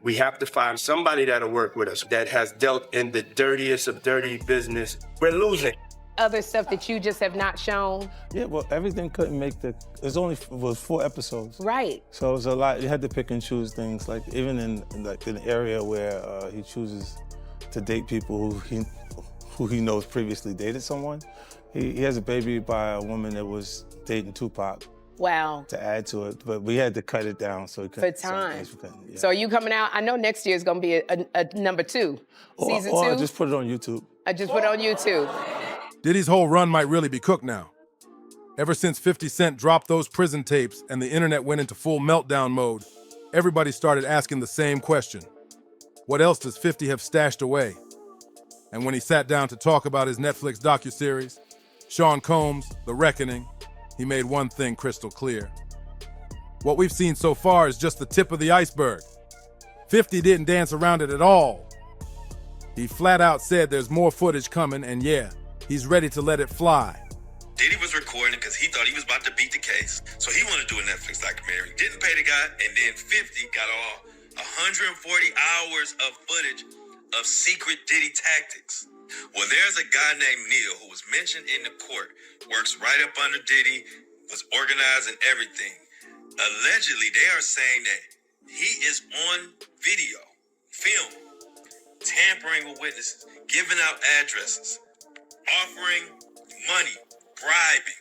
We have to find somebody that'll work with us that has dealt in the dirtiest of dirty business. We're losing. Other stuff that you just have not shown? Yeah, well, everything couldn't make was 4 episodes. Right. So it was a lot. You had to pick and choose things. Like even in an area where he chooses to date people who he knows previously dated someone. He has a baby by a woman that was dating Tupac. Wow. To add to it, but we had to cut it down so he couldn't. For time. Yeah. So are you coming out? I know next year is gonna be a number 2, season 2. I just put it on YouTube. I just put it on YouTube. Diddy's whole run might really be cooked now. Ever since 50 Cent dropped those prison tapes and the internet went into full meltdown mode, everybody started asking the same question. What else does 50 have stashed away? And when he sat down to talk about his Netflix docuseries, Sean Combs, The Reckoning, he made one thing crystal clear. What we've seen so far is just the tip of the iceberg. 50 didn't dance around it at all. He flat out said there's more footage coming, and yeah, he's ready to let it fly. Diddy was recording because he thought he was about to beat the case, so he wanted to do a Netflix documentary. Didn't pay the guy, and then 50 got all 140 hours of footage of secret Diddy tactics. Well, there's a guy named Neil who was mentioned in the court, works right up under Diddy, was organizing everything. Allegedly, they are saying that he is on video, film, tampering with witnesses, giving out addresses, offering money, bribing,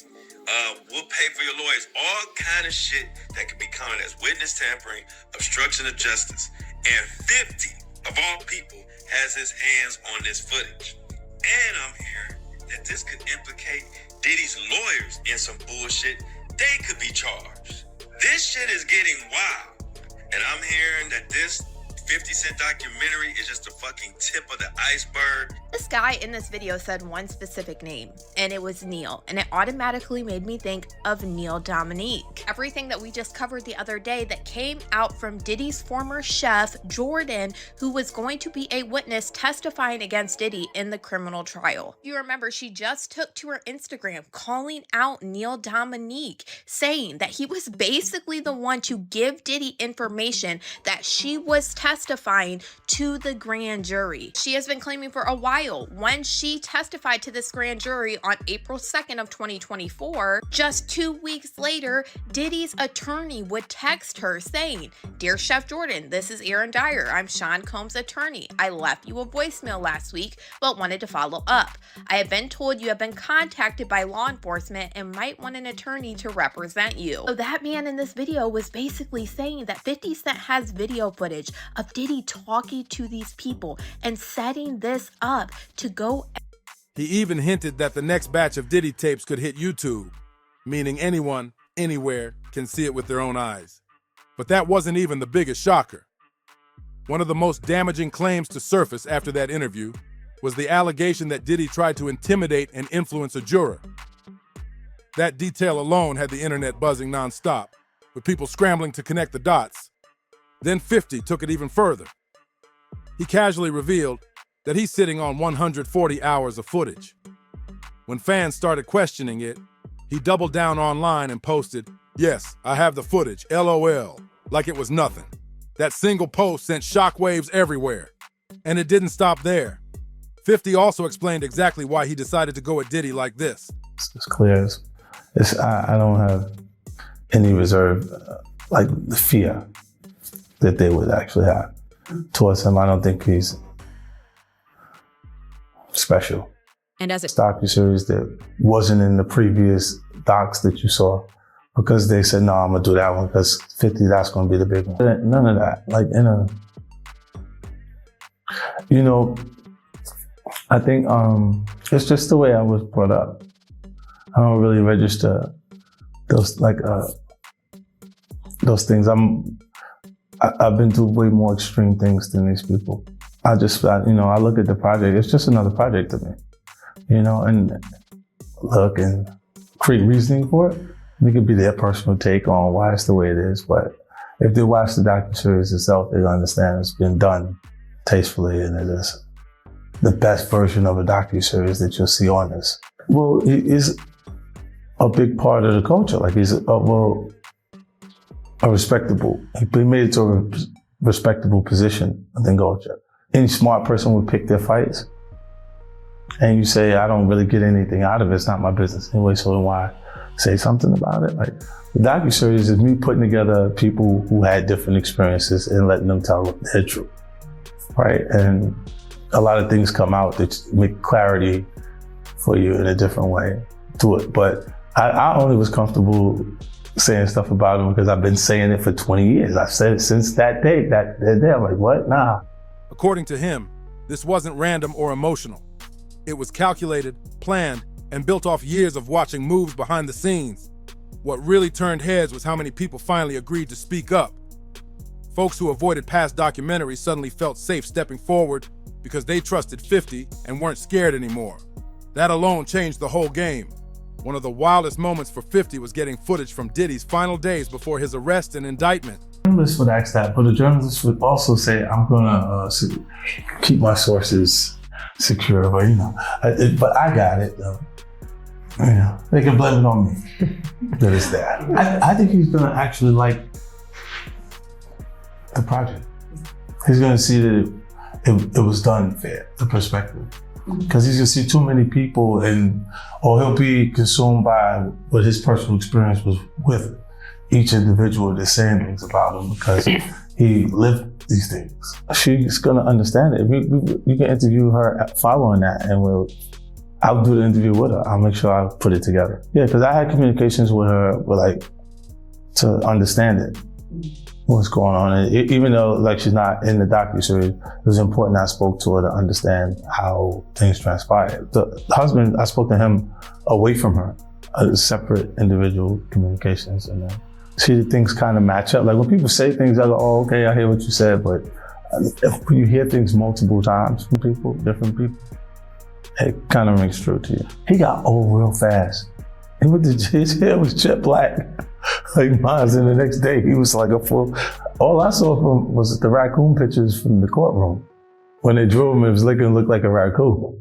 we'll pay for your lawyers, all kind of shit that could be counted as witness tampering, obstruction of justice. And 50, of all people, has his hands on this footage. And I'm hearing that this could implicate Diddy's lawyers in some bullshit. They could be charged. This shit is getting wild. And I'm hearing that this 50 Cent documentary is just the fucking tip of the iceberg. This guy in this video said one specific name, and it was Neil, and it automatically made me think of Neil Dominique. Everything that we just covered the other day that came out from Diddy's former chef, Jordan, who was going to be a witness testifying against Diddy in the criminal trial. You remember, she just took to her Instagram calling out Neil Dominique, saying that he was basically the one to give Diddy information that she was testifying to the grand jury. She has been claiming for a while, when she testified to this grand jury on April 2nd of 2024, just 2 weeks later, Diddy's attorney would text her saying, "Dear Chef Jordan, this is Aaron Dyer. I'm Sean Combs' attorney. I left you a voicemail last week, but wanted to follow up. I have been told you have been contacted by law enforcement and might want an attorney to represent you." So that man in this video was basically saying that 50 Cent has video footage of Diddy talking to these people and setting this up to go. He even hinted that the next batch of Diddy tapes could hit YouTube, meaning anyone, anywhere, can see it with their own eyes. But that wasn't even the biggest shocker. One of the most damaging claims to surface after that interview was the allegation that Diddy tried to intimidate and influence a juror. That detail alone had the internet buzzing nonstop, with people scrambling to connect the dots. Then 50 took it even further. He casually revealed that he's sitting on 140 hours of footage. When fans started questioning it, he doubled down online and posted, "Yes, I have the footage, LOL," like it was nothing. That single post sent shockwaves everywhere. And it didn't stop there. 50 also explained exactly why he decided to go at Diddy like this. It's clear. I don't have any reserve, like the fear that they would actually have towards him. I don't think he's special. And as a docuseries that wasn't in the previous docs that you saw, because they said, no, I'm gonna do that one because 50, that's gonna be the big one. None of that. Like I think it's just the way I was brought up. I don't really register those things. I've been through way more extreme things than these people. I look at the project, it's just another project to me, and look and create reasoning for it. It could be their personal take on why it's the way it is, but if they watch the docuseries itself, they'll understand it's been done tastefully and it is the best version of a docuseries that you'll see on this. Well, he is a big part of the culture. Like he's a respectable. He made it to respectable position than Goldchip. Any smart person would pick their fights. And you say, I don't really get anything out of it. It's not my business anyway, so why say something about it? Like, the docuseries is me putting together people who had different experiences and letting them tell their truth, right? And a lot of things come out that make clarity for you in a different way to it. But I only was comfortable saying stuff about him because I've been saying it for 20 years. I've said it since that day. That day, I'm like, what? Nah. According to him, this wasn't random or emotional. It was calculated, planned, and built off years of watching moves behind the scenes. What really turned heads was how many people finally agreed to speak up. Folks who avoided past documentaries suddenly felt safe stepping forward because they trusted 50 and weren't scared anymore. That alone changed the whole game. One of the wildest moments for 50 was getting footage from Diddy's final days before his arrest and indictment. Journalists would ask that, but the journalists would also say, I'm gonna keep my sources secure, but but I got it though. They can blame it on me. That is that. I think he's gonna actually like the project. He's gonna see that it was done fair, the perspective. Because he's gonna see too many people or he'll be consumed by what his personal experience was with each individual that's saying things about him because he lived these things. She's gonna understand it. You can interview her following that and I'll do the interview with her. I'll make sure I put it together. Yeah, because I had communications with her, to understand it, what's going on. And even though she's not in the docuseries, it was important I spoke to her to understand how things transpired. The husband, I spoke to him away from her, separate individual communications, and then see the things kind of match up. Like when people say things, I go, oh, okay, I hear what you said, but when you hear things multiple times from people, different people, it kind of rings true to you. He got old real fast. His hair was jet black, like mine. And the next day, he was like a full. All I saw from him was the raccoon pictures from the courtroom. When they drew him, it was looked like a raccoon.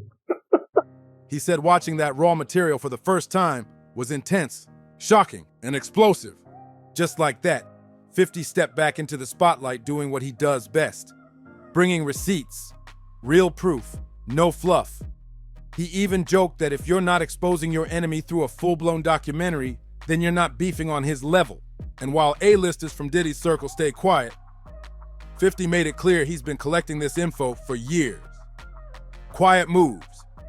He said watching that raw material for the first time was intense, shocking, and explosive. Just like that, 50 stepped back into the spotlight doing what he does best, bringing receipts, real proof, no fluff. He even joked that if you're not exposing your enemy through a full-blown documentary, then you're not beefing on his level. And while A-listers from Diddy's circle stay quiet, 50 made it clear he's been collecting this info for years. Quiet moves,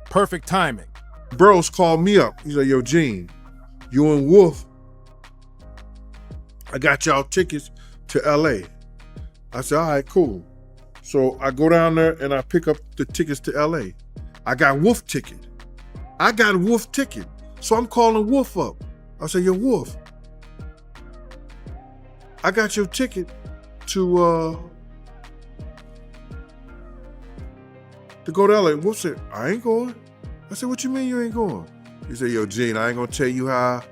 perfect timing. Bros called me up. He's like, yo, Gene, you and Wolf, I got y'all tickets to LA. I said, all right, cool. So I go down there and I pick up the tickets to LA. I got Wolf ticket. So I'm calling Wolf up. I say, yo, Wolf, I got your ticket to go to LA. Wolf said, I ain't going. I said, what you mean you ain't going? He said, yo, Gene, I ain't gonna tell you how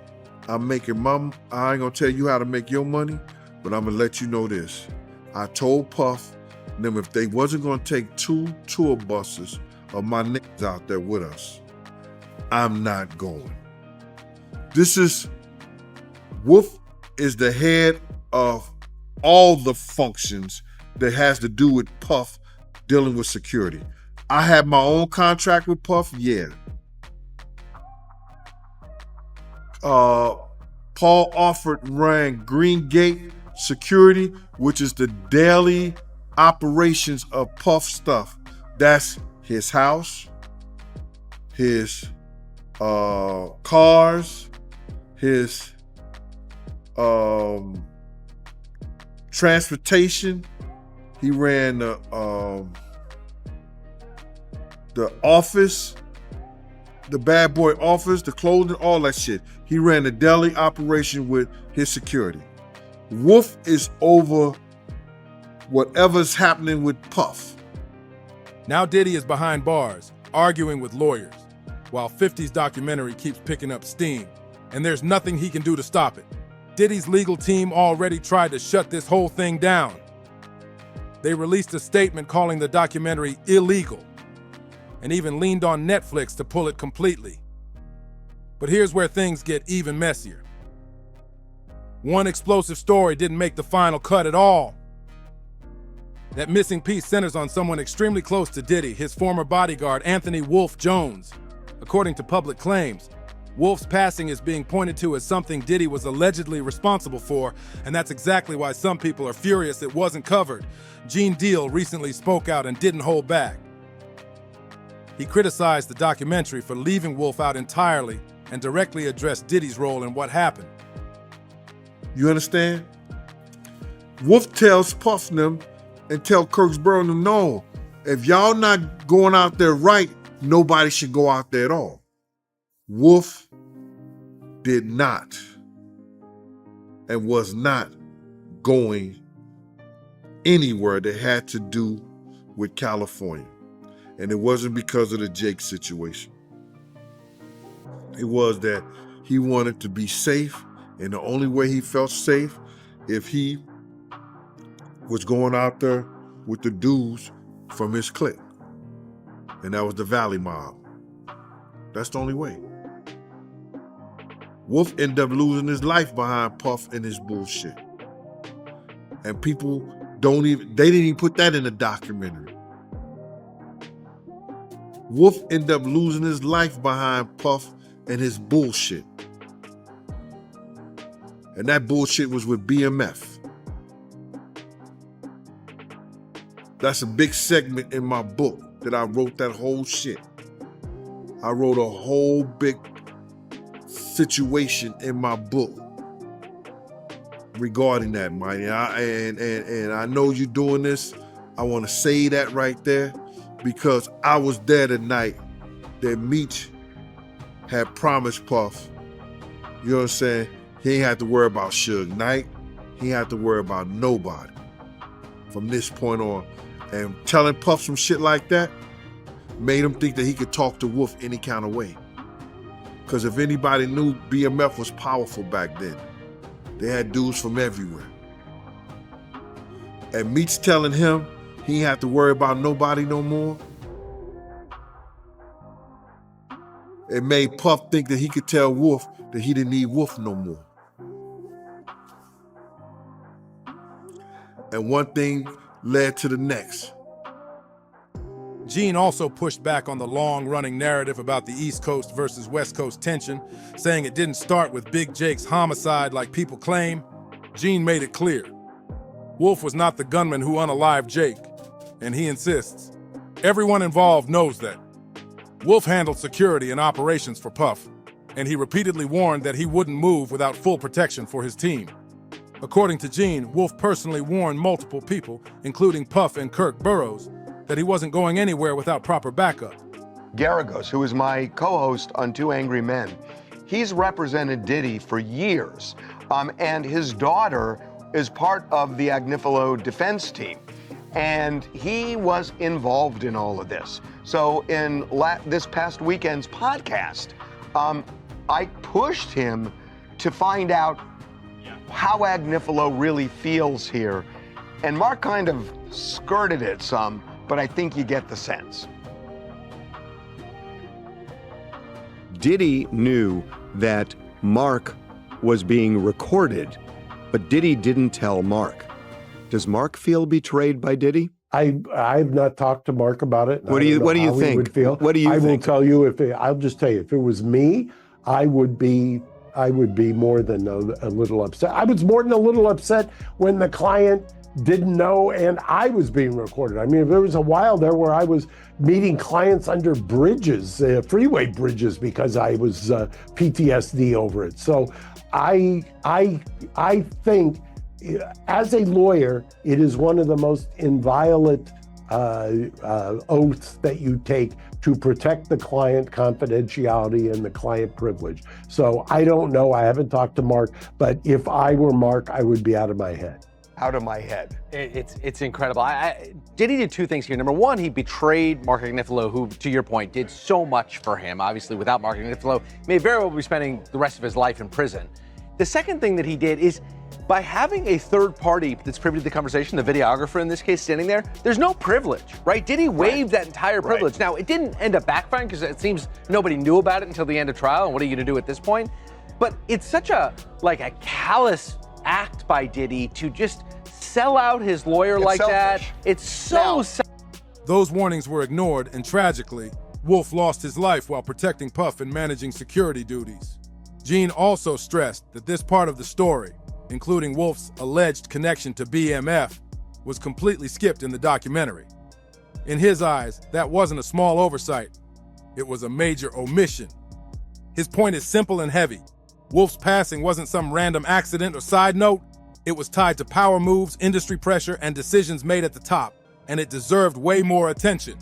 I'm making I ain't gonna tell you how to make your money, but I'm gonna let you know this. I told Puff them if they wasn't gonna take 2 tour buses of my niggas out there with us, I'm not going. Wolf is the head of all the functions that has to do with Puff dealing with security. I have my own contract with Puff, yeah. Paul Offord ran Green Gate Security, which is the daily operations of Puff stuff. That's his house, his cars, his transportation. He ran the office, the bad boy office, the clothing, all that shit. He ran the daily operation with his security. Wolf is over whatever's happening with Puff. Now Diddy is behind bars, arguing with lawyers, while 50's documentary keeps picking up steam, and there's nothing he can do to stop it. Diddy's legal team already tried to shut this whole thing down. They released a statement calling the documentary illegal, and even leaned on Netflix to pull it completely. But here's where things get even messier. One explosive story didn't make the final cut at all. That missing piece centers on someone extremely close to Diddy, his former bodyguard, Anthony Wolf Jones. According to public claims, Wolf's passing is being pointed to as something Diddy was allegedly responsible for, and that's exactly why some people are furious it wasn't covered. Gene Deal recently spoke out and didn't hold back. He criticized the documentary for leaving Wolf out entirely and directly addressed Diddy's role in what happened. You understand? Wolf tells Puff them and tell Kirksborough them, no, if y'all not going out there right, nobody should go out there at all. Wolf did not and was not going anywhere that had to do with California. And it wasn't because of the Jake situation. It was that he wanted to be safe, and the only way he felt safe if he was going out there with the dudes from his clique. And that was the Valley Mob. That's the only way. Wolf ended up losing his life behind Puff and his bullshit. And people they didn't even put that in the documentary. Wolf ended up losing his life behind Puff and his bullshit. And that bullshit was with BMF. That's a big segment in my book that I wrote that whole shit. I wrote a whole big situation in my book regarding that, Mighty. And I know you're doing this. I want to say that right there because I was there the night that Meech had promised Puff, you know what I'm saying? He ain't had to worry about Suge Knight. He ain't had to worry about nobody from this point on. And telling Puff some shit like that made him think that he could talk to Wolf any kind of way. Because if anybody knew, BMF was powerful back then. They had dudes from everywhere. And Meech telling him he ain't have to worry about nobody no more, it made Puff think that he could tell Wolf that he didn't need Wolf no more. And one thing led to the next. Gene also pushed back on the long-running narrative about the East Coast versus West Coast tension, saying it didn't start with Big Jake's homicide like people claim. Gene made it clear. Wolf was not the gunman who unalived Jake, and he insists. Everyone involved knows that. Wolf handled security and operations for Puff, and he repeatedly warned that he wouldn't move without full protection for his team. According to Gene, Wolf personally warned multiple people, including Puff and Kirk Burroughs, that he wasn't going anywhere without proper backup. Garagos, who is my co-host on Two Angry Men, he's represented Diddy for years, and his daughter is part of the Agnifilo defense team, and he was involved in all of this. So in this past weekend's podcast, I pushed him to find out how Agnifilo really feels here, and Mark kind of skirted it some, but I think you get the sense. Diddy knew that Mark was being recorded, but Diddy didn't tell Mark. Does Mark feel betrayed by Diddy? I've not talked to Mark about it. What do you think? Would feel. What do you think? I will tell you, I'll just tell you, if it was me, I would be more than a little upset. I was more than a little upset when the client didn't know and I was being recorded. I mean, there was a while there where I was meeting clients under bridges, freeway bridges, because I was PTSD over it. So I think as a lawyer, it is one of the most inviolate oaths that you take to protect the client confidentiality and the client privilege. So I don't know, I haven't talked to Mark, but if I were Mark, I would be out of my head. Out of my head. It's incredible. Diddy did two things here. Number one, he betrayed Mark Agnifilo, who, to your point, did so much for him. Obviously, without Mark Agnifilo, may very well be spending the rest of his life in prison. The second thing that he did is, by having a third party that's privy to the conversation, the videographer in this case standing there, there's no privilege, right? Diddy waived that entire privilege. Now, it didn't end up backfiring because it seems nobody knew about it until the end of trial, and what are you gonna do at this point? But it's such a callous act by Diddy to just sell out his lawyer It's like that. selfish. It's so Those warnings were ignored, and tragically, Wolf lost his life while protecting Puff and managing security duties. Gene also stressed that this part of the story, including Wolf's alleged connection to BMF, was completely skipped in the documentary. In his eyes, that wasn't a small oversight. It was a major omission. His point is simple and heavy. Wolf's passing wasn't some random accident or side note. It was tied to power moves, industry pressure, and decisions made at the top, and it deserved way more attention.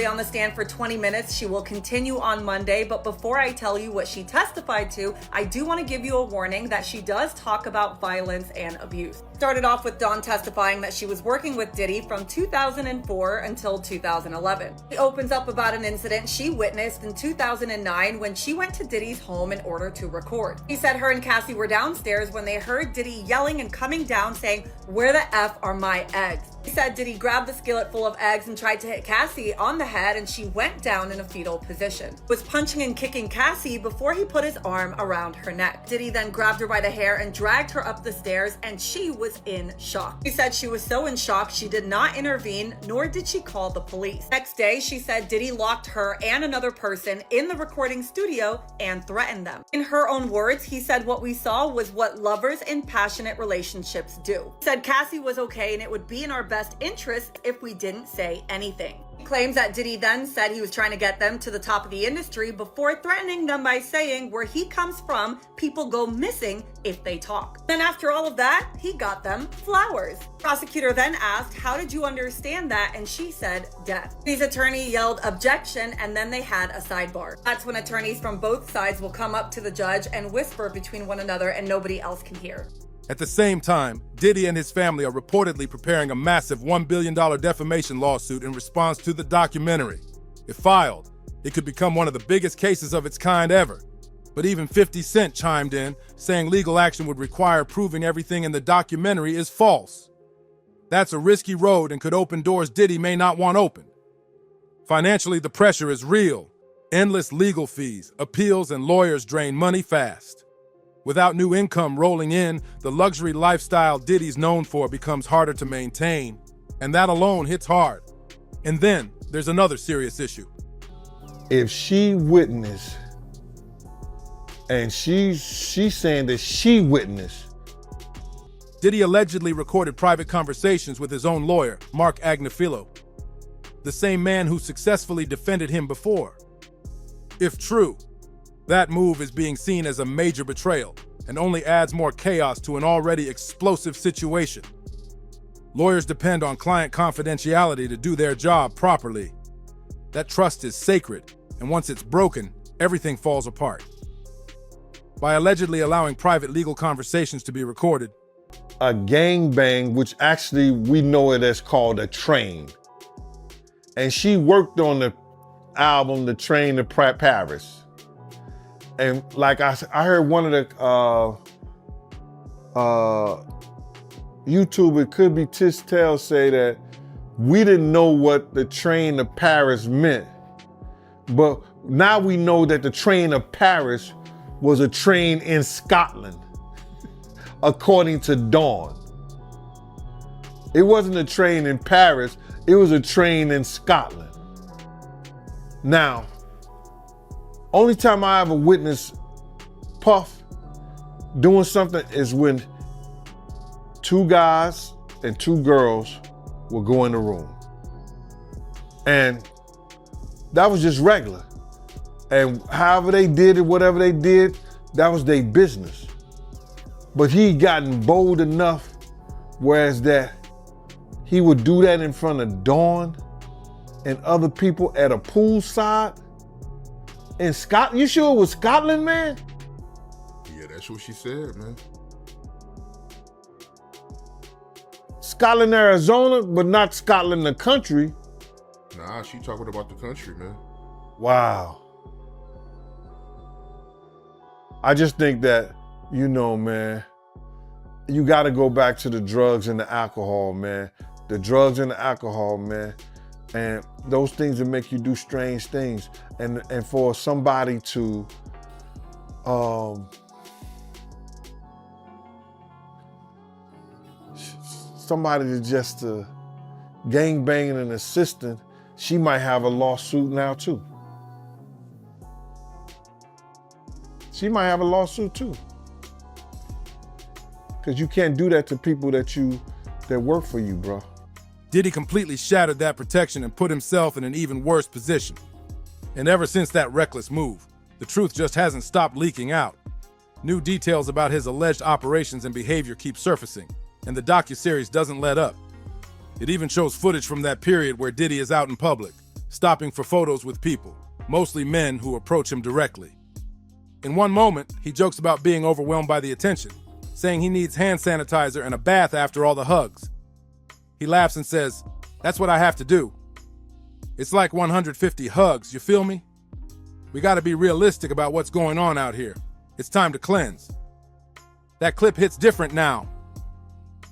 On the stand for 20 minutes. She will continue on Monday, but before I tell you what she testified to, I do want to give you a warning that she does talk about violence and abuse. Started off with Dawn testifying that she was working with Diddy from 2004 until 2011. She opens up about an incident she witnessed in 2009 when she went to Diddy's home in order to record. She said her and Cassie were downstairs when they heard Diddy yelling and coming down saying, "Where the F are my eggs?" She said Diddy grabbed the skillet full of eggs and tried to hit Cassie on the head, and she went down in a fetal position. Was punching and kicking Cassie before he put his arm around her neck. Diddy then grabbed her by the hair and dragged her up the stairs, and she was in shock. She said she was so in shock she did not intervene, nor did she call the police. Next day, she said Diddy locked her and another person in the recording studio and threatened them. In her own words, he said what we saw was what lovers in passionate relationships do. He said Cassie was okay and it would be in our best interest if we didn't say anything. He claims that Diddy then said he was trying to get them to the top of the industry before threatening them by saying where he comes from, people go missing if they talk. Then after all of that, he got them flowers. Prosecutor then asked, "How did you understand that?" And she said, "Death." His attorney yelled objection, and then they had a sidebar. That's when attorneys from both sides will come up to the judge and whisper between one another and nobody else can hear. At the same time, Diddy and his family are reportedly preparing a massive $1 billion defamation lawsuit in response to the documentary. If filed, it could become one of the biggest cases of its kind ever. But even 50 Cent chimed in, saying legal action would require proving everything in the documentary is false. That's a risky road and could open doors Diddy may not want opened. Financially, the pressure is real. Endless legal fees, appeals, and lawyers drain money fast. Without new income rolling in, the luxury lifestyle Diddy's known for becomes harder to maintain, and that alone hits hard. And then there's another serious issue. If she witnessed, and she's saying that she witnessed, Diddy allegedly recorded private conversations with his own lawyer, Mark Agnifilo, the same man who successfully defended him before. If true, that move is being seen as a major betrayal and only adds more chaos to an already explosive situation. Lawyers depend on client confidentiality to do their job properly. That trust is sacred, and once it's broken, everything falls apart. By allegedly allowing private legal conversations to be recorded, a gangbang, which actually we know it as called a train. And she worked on the album, The Train to Paris. And like I heard one of the YouTube, it could be Tistel, say that we didn't know what the train to Paris meant. But now we know that the train to Paris was a train in Scotland, according to Dawn. It wasn't a train in Paris, it was a train in Scotland. Now, only time I ever witnessed Puff doing something is when 2 guys and 2 girls would go in the room. And that was just regular. And however they did it, whatever they did, that was their business. But he gotten bold enough, whereas that he would do that in front of Dawn and other people at a poolside in Scotland. You sure it was Scotland, man? Yeah, that's what she said, man. Scotland, Arizona, but not Scotland, the country. Nah, she talking about the country, man. Wow. I just think that, you know, man, you got to go back to the drugs and the alcohol, man. The drugs and the alcohol, man. And those things that make you do strange things. And for somebody to somebody that's just gang banging an assistant, she might have a lawsuit now too. She might have a lawsuit too. Because you can't do that to people that work for you, bro. Diddy completely shattered that protection and put himself in an even worse position. And ever since that reckless move, the truth just hasn't stopped leaking out. New details about his alleged operations and behavior keep surfacing, and the docuseries doesn't let up. It even shows footage from that period where Diddy is out in public, stopping for photos with people, mostly men who approach him directly. In one moment, he jokes about being overwhelmed by the attention, saying he needs hand sanitizer and a bath after all the hugs. He laughs and says, "That's what I have to do." It's like 150 hugs, you feel me? We gotta be realistic about what's going on out here. It's time to cleanse. That clip hits different now.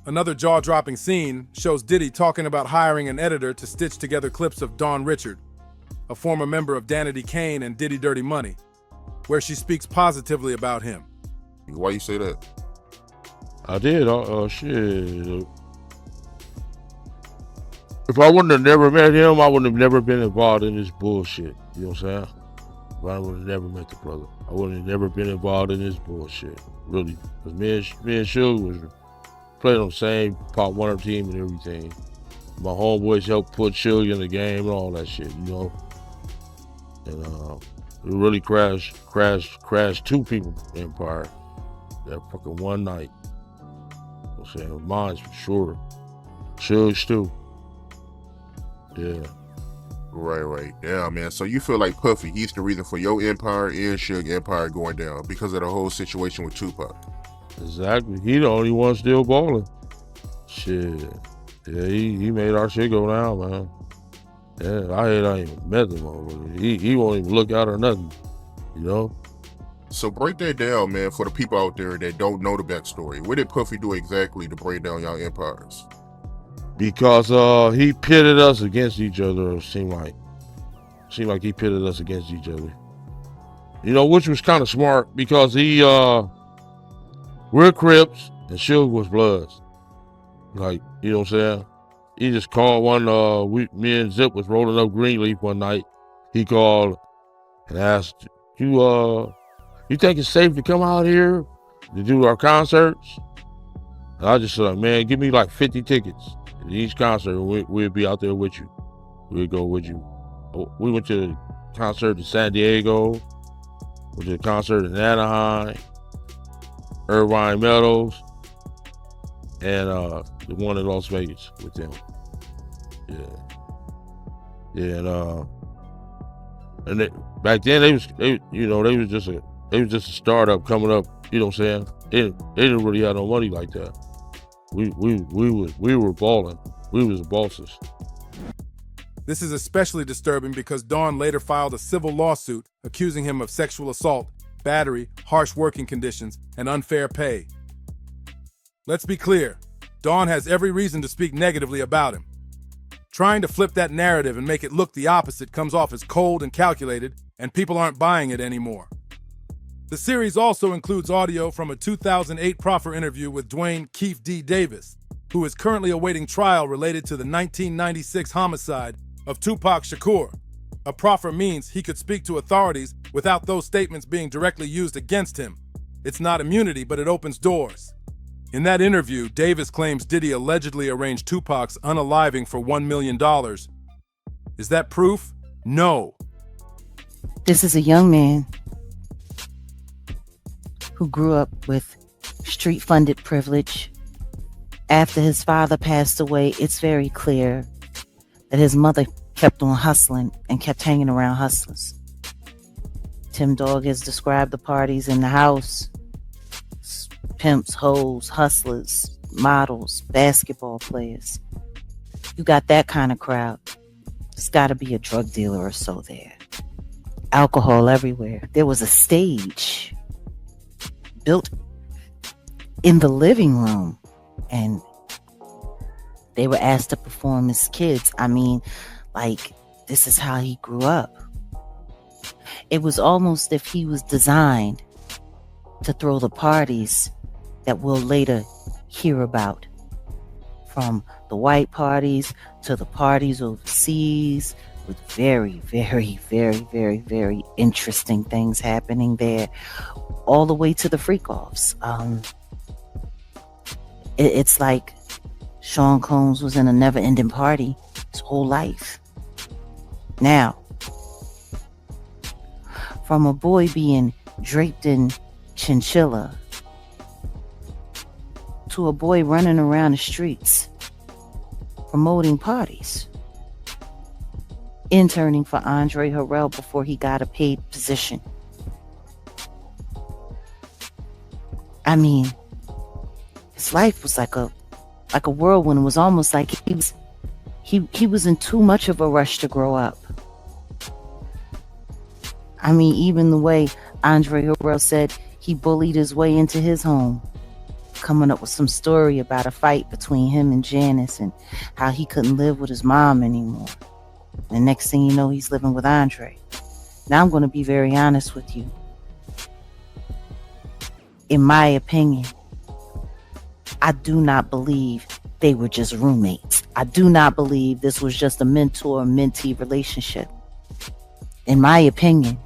Another jaw-dropping scene shows Diddy talking about hiring an editor to stitch together clips of Dawn Richard, a former member of Danity Kane and Diddy Dirty Money, where she speaks positively about him. Why you say that? I did. Shit. If I wouldn't have never met him, I wouldn't have never been involved in this bullshit. You know what I'm saying? If I would have never met the brother, I wouldn't have never been involved in this bullshit. Really. Because me and Suge was playing on the same Pop Warner team and everything. My homeboys helped put Suge in the game and all that shit, you know? And it really crashed two people Empire that fucking one night. You know what I'm saying? Mine's for sure. Suge's too. Yeah. Right. Yeah, man. So you feel like Puffy, he's the reason for your empire and Suge empire going down because of the whole situation with Tupac. Exactly. He the only one still balling. Shit. Yeah, he made our shit go down, man. Yeah, I ain't even met him already. He won't even look out or nothing, you know? So break that down, man, for the people out there that don't know the backstory. What did Puffy do exactly to break down y'all empires? Because he pitted us against each other, it seemed like he pitted us against each other. You know, which was kind of smart because we're Crips and Suge was Bloods. Like, you know what I'm saying? He just called me and Zip was rolling up Greenleaf one night. He called and asked, you think it's safe to come out here to do our concerts? And I just said, man, give me like 50 tickets. Each concert, we'll be out there with you. We'll go with you. We went to the concert in San Diego, went to the concert in Anaheim, Irvine Meadows, and the one in Las Vegas with them. Yeah, and back then they was just a startup coming up. You know what I'm saying? They didn't really have no money like that. We were balling. We was the bosses. This is especially disturbing because Dawn later filed a civil lawsuit accusing him of sexual assault, battery, harsh working conditions, and unfair pay. Let's be clear, Dawn has every reason to speak negatively about him. Trying to flip that narrative and make it look the opposite comes off as cold and calculated, and people aren't buying it anymore. The series also includes audio from a 2008 proffer interview with Dwayne Keefe D. Davis, who is currently awaiting trial related to the 1996 homicide of Tupac Shakur. A proffer means he could speak to authorities without those statements being directly used against him. It's not immunity, but it opens doors. In that interview, Davis claims Diddy allegedly arranged Tupac's unaliving for $1 million. Is that proof? No. This is a young man who grew up with street-funded privilege. After his father passed away, it's very clear that his mother kept on hustling and kept hanging around hustlers. Tim Dog has described the parties in the house: pimps, hoes, hustlers, models, basketball players. You got that kind of crowd. There's got to be a drug dealer or so there. Alcohol everywhere. There was a stage built in the living room, and they were asked to perform as kids. I mean, like, this is how he grew up. It was almost if he was designed to throw the parties that we'll later hear about from the white parties to the parties overseas, with very, very, very, very, very interesting things happening there, all the way to the freak-offs. It's like Sean Combs was in a never-ending party his whole life. Now, from a boy being draped in chinchilla to a boy running around the streets promoting parties, interning for Andre Harrell before he got a paid position. I mean, his life was like a whirlwind. It was almost like he was in too much of a rush to grow up. I mean, even the way Andre Harrell said he bullied his way into his home, coming up with some story about a fight between him and Janice and how he couldn't live with his mom anymore. And next thing you know, he's living with Andre. Now, I'm going to be very honest with you. In my opinion, I do not believe they were just roommates. I do not believe this was just a mentor-mentee relationship. In my opinion,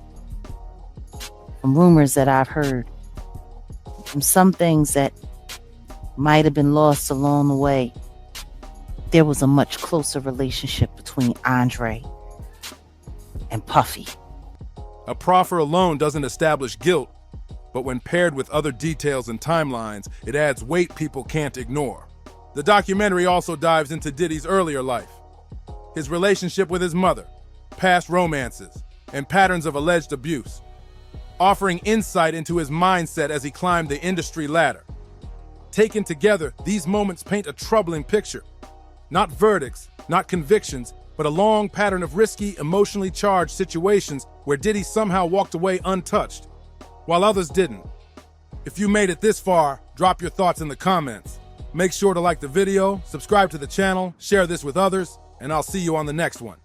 from rumors that I've heard, from some things that might have been lost along the way, there was a much closer relationship between Andre and Puffy. A proffer alone doesn't establish guilt, but when paired with other details and timelines, it adds weight people can't ignore. The documentary also dives into Diddy's earlier life, his relationship with his mother, past romances, and patterns of alleged abuse, offering insight into his mindset as he climbed the industry ladder. Taken together, these moments paint a troubling picture. Not verdicts, not convictions, but a long pattern of risky, emotionally charged situations where Diddy somehow walked away untouched, while others didn't. If you made it this far, drop your thoughts in the comments. Make sure to like the video, subscribe to the channel, share this with others, and I'll see you on the next one.